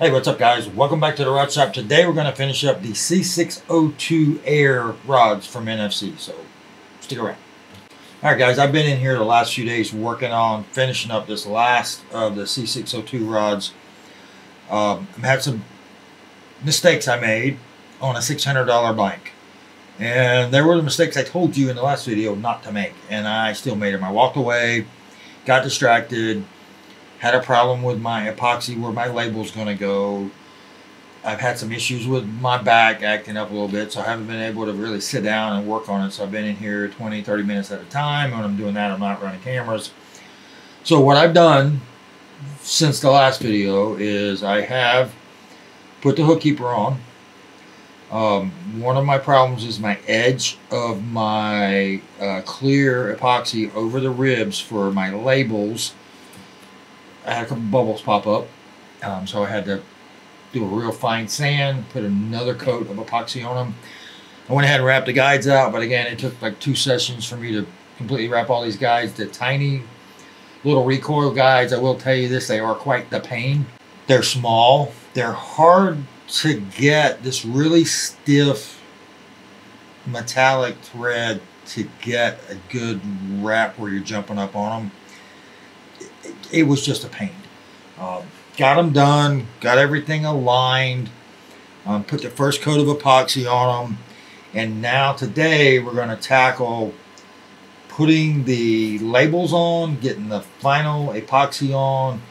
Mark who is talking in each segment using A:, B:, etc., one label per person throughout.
A: Hey, what's up guys? Welcome back to the rod shop. Today we're going to finish up the C6O2 Air rods from NFC, so stick around. Alright guys, I've been in here the last few days working on finishing up this last of the C6O2 rods. I've had some mistakes I made on a $600 blank. And there were the mistakes I told you in the last video not to make, and I still made them. I walked away, got distracted, had a problem with my epoxy where my label's going to go. I've had some issues with my back acting up a little bit, so I haven't been able to really sit down and work on it. So I've been in here 20-30 minutes at a time. When I'm doing that, I'm not running cameras. So what I've done since the last video is I have put the hook keeper on. One of my problems is my edge of my clear epoxy over the ribs for my labels. I had a couple bubbles pop up, so I had to do a real fine sand, put another coat of epoxy on them. I went ahead and wrapped the guides out, but again, it took like 2 sessions for me to completely wrap all these guides. The tiny little recoil guides, I will tell you this, they are quite the pain. They're small, they're hard to get this really stiff metallic thread to get a good wrap where you're jumping up on them. It was just a pain. Got them done, got everything aligned, put the first coat of epoxy on them, and now today we're going to tackle putting the labels on, getting the final epoxy on,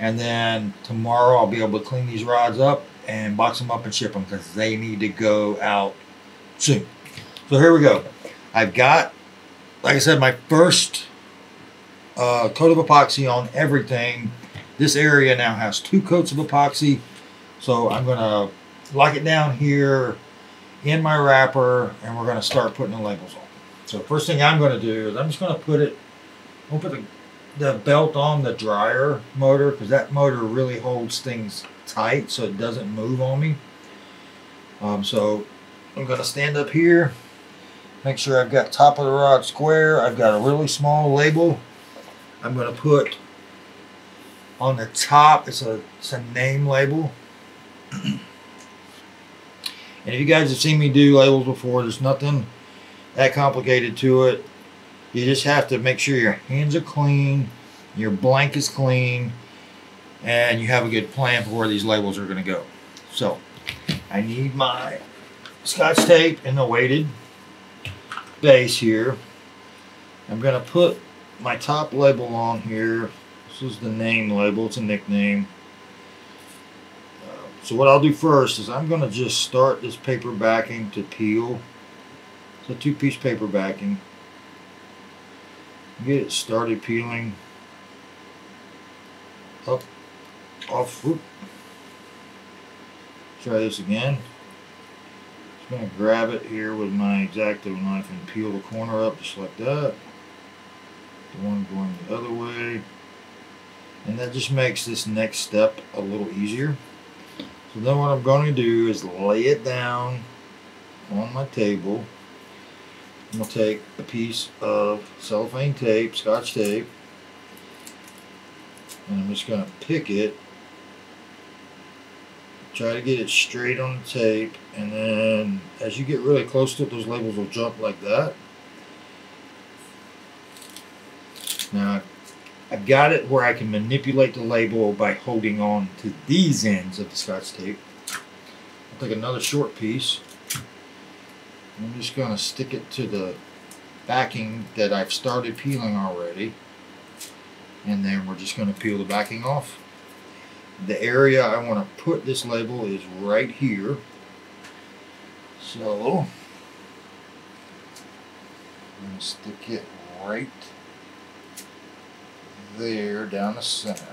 A: and then tomorrow I'll be able to clean these rods up and box them up and ship them because they need to go out soon. So here we go. I've got, like I said, my first coat of epoxy on everything. This area now has 2 coats of epoxy, so I'm going to lock it down here in my wrapper, and we're going to start putting the labels on. So first thing I'm going to do is I'm just going to put the belt on the dryer motor, because that motor really holds things tight so it doesn't move on me. So I'm going to stand up here, make sure I've got top of the rod square. I've got a really small label. I'm going to put on the top, it's a name label. And if you guys have seen me do labels before, there's nothing that complicated to it. You just have to make sure your hands are clean, your blank is clean, and you have a good plan for where these labels are going to go. So I need my Scotch tape and the weighted base here. I'm going to put my top label on here. This is the name label, it's a nickname. So what I'll do first is I'm going to just start this paper backing to peel. It's a 2-piece paper backing. Get it started peeling up, off. Whoop. Try this again. Just going to grab it here with my X-Acto knife and peel the corner up just like that. The one going the other way, and that just makes this next step a little easier. So then what I'm going to do is lay it down on my table. I'm going to take a piece of cellophane tape, Scotch tape, and I'm just going to pick it, try to get it straight on the tape, and then as you get really close to it, those labels will jump like that. Now, I've got it where I can manipulate the label by holding on to these ends of the Scotch tape. I'll take another short piece. I'm just going to stick it to the backing that I've started peeling already. And then we're just going to peel the backing off. The area I want to put this label is right here. So, I'm going to stick it right there down the center.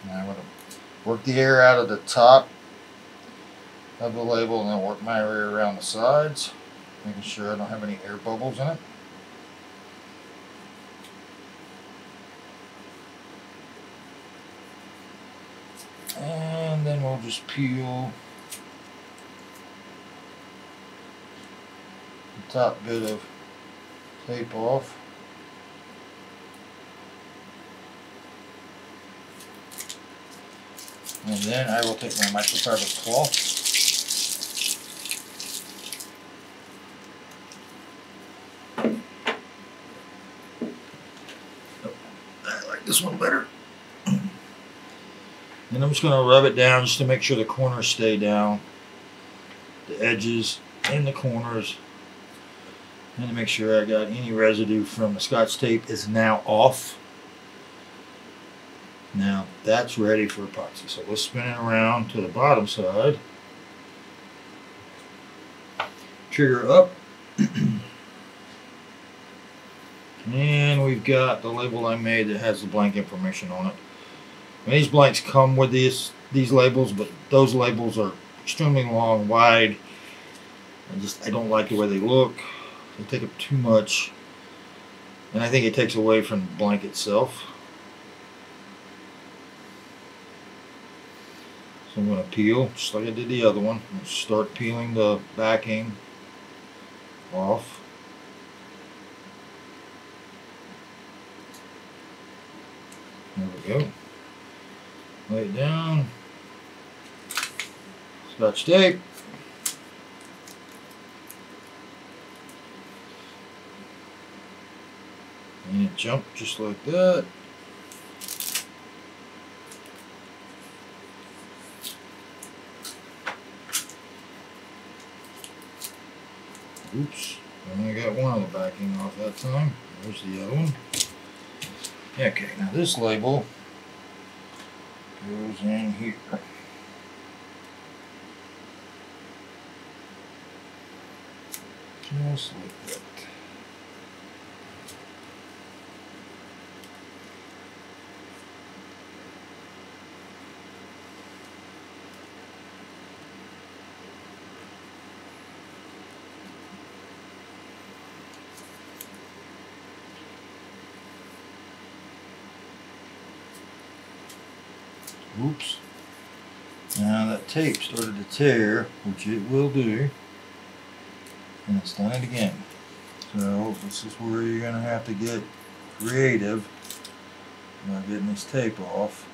A: Now I'm going to work the air out of the top of the label and then work my way around the sides, making sure I don't have any air bubbles in it. And then we'll just peel the top bit of tape off. And then I will take my microfiber cloth. I like this one better. And I'm just going to rub it down just to make sure the corners stay down. The edges and the corners. And to make sure I got any residue from the Scotch tape is now off. Now that's ready for epoxy. So let's spin it around to the bottom side. Trigger up. And we've got the label I made that has the blank information on it. And these blanks come with these labels, but those labels are extremely long, wide. I don't like the way they look. They take up too much, and I think it takes away from the blank itself. So I'm going to peel just like I did the other one. I'll start peeling the backing off. There we go. Lay it down. Scotch tape. And it jumped just like that. Oops, I only got one of the backing off that time. There's the other one. Okay, now this label goes in here. Just like that. Oops. Now that tape started to tear, which it will do, and it's done it again. So this is where you're going to have to get creative about getting this tape off.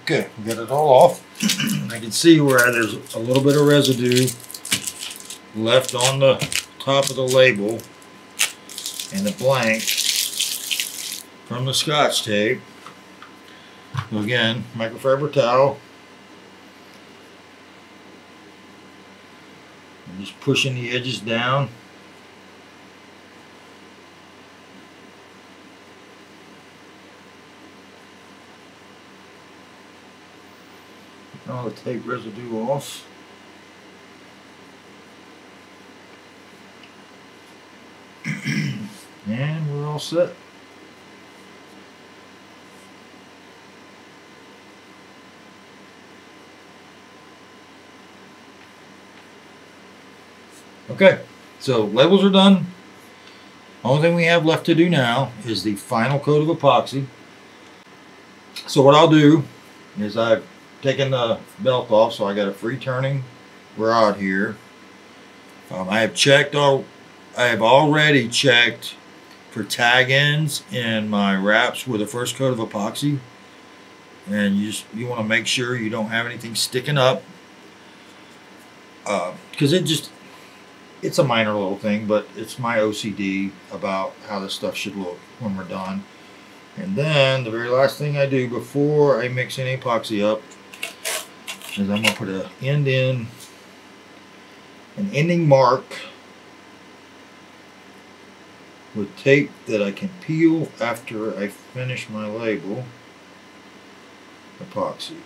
A: Okay, we got it all off. I can see where there's a little bit of residue left on the top of the label and the blank from the Scotch tape. So again, microfiber towel. I'm just pushing the edges down. All the tape residue off. And we're all set. Okay, so labels are done. Only thing we have left to do now is the final coat of epoxy. So what I'll do is I've taken the belt off, so I got a free turning rod here. I have already checked for tag ends in my wraps with the first coat of epoxy, and you want to make sure you don't have anything sticking up, because it's a minor little thing, but it's my OCD about how this stuff should look when we're done. And then the very last thing I do before I mix any epoxy up is I'm going to put an ending mark with tape that I can peel after I finish my label epoxy.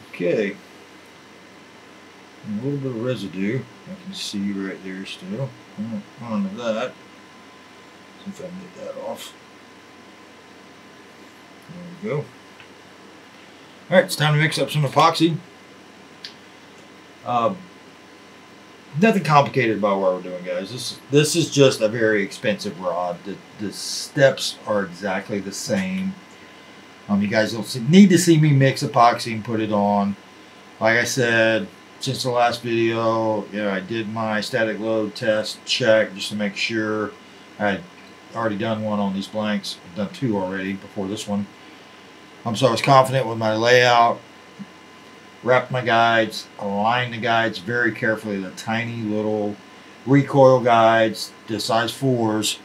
A: Okay. A little bit of residue. I can see right there still. On to that. See if I can get that off. There we go. Alright, it's time to mix up some epoxy. Nothing complicated about what we're doing, guys. This is just a very expensive rod. The steps are exactly the same. You guys don't need to see me mix epoxy and put it on. Like I said, since the last video, I did my static load test check just to make sure. I had already done one on these blanks. I've done two already before this one. So I was confident with my layout. Wrapped my guides, aligned the guides very carefully. The tiny little recoil guides, the size 4s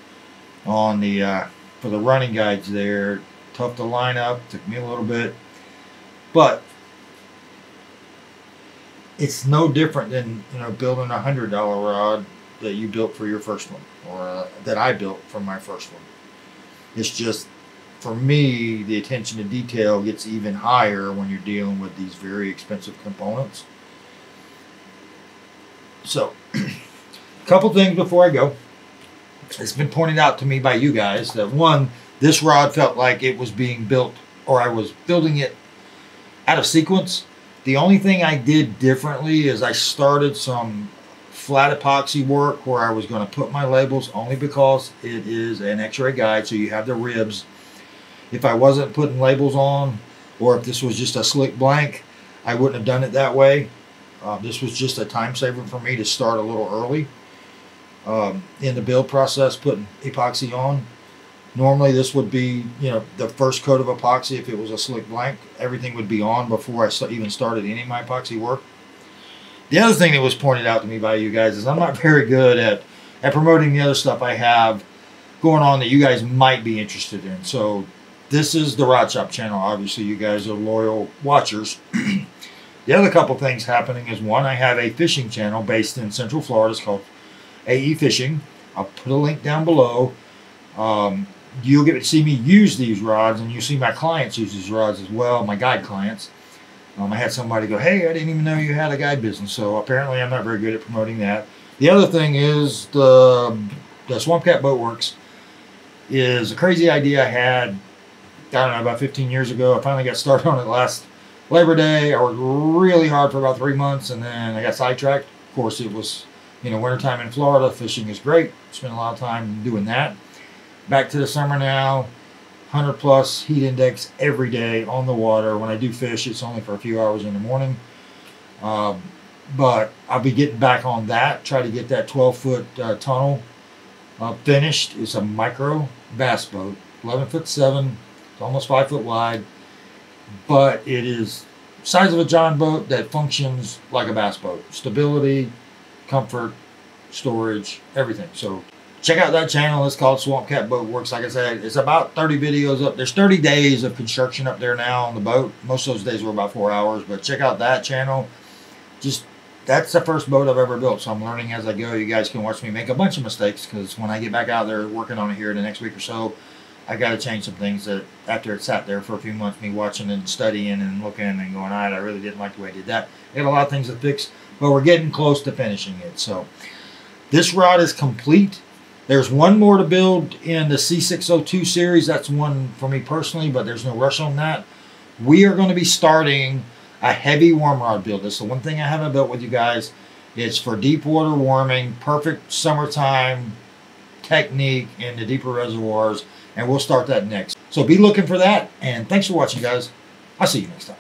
A: on the for the running guides there. Tough to line up, took me a little bit, but it's no different than building a $100 rod that you built for your first one, or that I built for my first one. It's just, for me, the attention to detail gets even higher when you're dealing with these very expensive components. So, a couple things before I go. It's been pointed out to me by you guys that, one, this rod felt like it was being built, or I was building it out of sequence. The only thing I did differently is I started some flat epoxy work where I was going to put my labels, only because it is an x-ray guide, so you have the ribs. If I wasn't putting labels on, or if this was just a slick blank, I wouldn't have done it that way. This was just a time saver for me to start a little early in the build process, putting epoxy on. Normally this would be, the first coat of epoxy. If it was a slick blank, everything would be on before I even started any of my epoxy work. The other thing that was pointed out to me by you guys is I'm not very good at promoting the other stuff I have going on that you guys might be interested in. So this is the Rod Shop channel. Obviously, you guys are loyal watchers. The other couple things happening is, one, I have a fishing channel based in Central Florida. It's called AE Fishing. I'll put a link down below. You'll get to see me use these rods, and you'll see my clients use these rods as well, my guide clients. I had somebody go, hey, I didn't even know you had a guide business. So apparently I'm not very good at promoting that. The other thing is the Swamp Cat Boat Works is a crazy idea I had, I don't know, about 15 years ago. I finally got started on it last Labor Day. I worked really hard for about 3 months, and then I got sidetracked. Of course, it was, wintertime in Florida. Fishing is great. Spent a lot of time doing that. Back to the summer now. 100 plus heat index every day on the water. When I do fish, it's only for a few hours in the morning. But I'll be getting back on that. Try to get that 12-foot tunnel finished. It's a micro bass boat, 11'7". It's almost 5 foot wide, but it is size of a John boat that functions like a bass boat. Stability, comfort, storage, everything. So check out that channel. It's called Swamp Cat Boat Works. Like I said, it's about 30 videos up. There's 30 days of construction up there now on the boat. Most of those days were about 4 hours, but check out that channel. That's the first boat I've ever built, so I'm learning as I go. You guys can watch me make a bunch of mistakes, because when I get back out there working on it here in the next week or so, I got to change some things that after it sat there for a few months, me watching and studying and looking and going, all right, I really didn't like the way I did that. I got a lot of things to fix, but we're getting close to finishing it. So this rod is complete. There's one more to build in the C6O2 series. That's one for me personally, but there's no rush on that. We are going to be starting a heavy worm rod build. That's the one thing I haven't built with you guys. It's for deep water worming, perfect summertime technique in the deeper reservoirs, and we'll start that next. So be looking for that, and thanks for watching, guys. I'll see you next time.